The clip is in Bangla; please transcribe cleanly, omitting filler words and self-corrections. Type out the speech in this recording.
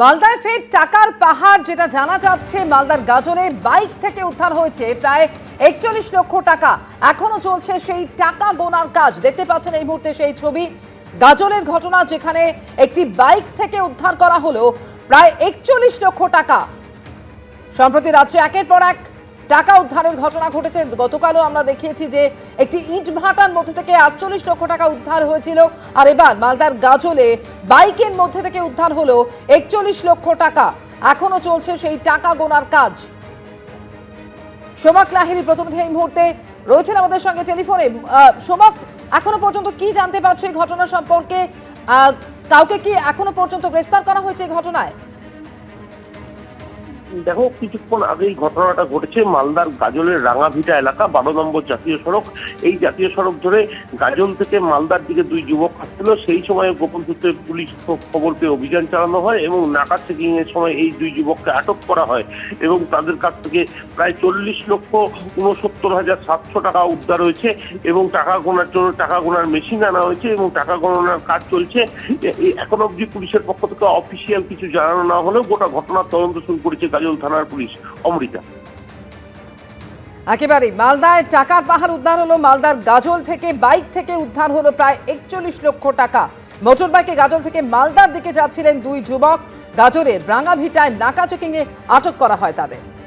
মালদায় ফের টাকার পাহাড়, যেটা জানা যাচ্ছে মালদার গাজলে বাইক থেকে উদ্ধার হয়েছে প্রায় ৪১ লক্ষ টাকা। এখনো চলছে সেই টাকা গোনার কাজ। দেখতে পাচ্ছেন এই মুহূর্তে সেই ছবি, গাজলের ঘটনা, যেখানে একটি বাইক থেকে উদ্ধার করা হলো প্রায় ৪১ লক্ষ টাকা। সম্প্রতি রাজ্যে একের পর এক টাকা উদ্ধারের ঘটনা ঘটেছে। গতকালও আমরা দেখিয়েছি যে একটি ইট ভাটার মধ্যে থেকে ৪৮ লক্ষ টাকা উদ্ধার হয়েছিল, আর এবার মালদার গাজলে বাইকের মধ্যে থেকে উদ্ধার হলো ৪১ লক্ষ টাকা। এখনো চলছে সেই টাকা গোনার কাজ। সোমাক লাহিড়ী প্রতিনিধি এই মুহূর্তে রয়েছেন আমাদের সঙ্গে টেলিফোনে। সোমাক, এখনো পর্যন্ত কি জানতে পারছো এই ঘটনা সম্পর্কে? কাউকে কি এখনো পর্যন্ত গ্রেফতার করা হয়েছে এই ঘটনায়? দেখো, কিছুক্ষণ আগেই ঘটনাটা ঘটেছে মালদার গাজলের রাঙাভিটা এলাকা, ১২ নম্বর জাতীয় সড়ক। এই জাতীয় সড়ক ধরে গাজল থেকে মালদার দিকে দুই যুবক আসছিল। সেই সময় গোপন সূত্রে পুলিশ খবর পেয়ে অভিযান চালানো হয় এবং নাকা চেকিং এর সময় এই দুই যুবককে আটক করা হয় এবং তাদের কাছ থেকে প্রায় ৪০,৬৯,৭০০ টাকা উদ্ধার হয়েছে এবং টাকা গোনার জন্য টাকা গোনার মেশিন আনা হয়েছে এবং টাকা গণনার কাজ চলছে। এখন অবধি পুলিশের পক্ষ থেকে অফিসিয়াল কিছু জানানো না হলেও গোটা ঘটনার তদন্ত শুরু করেছে গাজল থানার পুলিশ। অমৃতা, একেবারেই মালদায় টাকার পাহাড় উদ্ধার হলো। মালদার গাজল থেকে বাইক থেকে উদ্ধার হলো প্রায় ৪১ লক্ষ টাকা। মোটর বাইকে গাজল থেকে মালদার দিকে যাচ্ছিলেন দুই যুবক। গাজলের রাঙাভিটায় নাকা চেকিংয়ে আটক করা হয় তাদের।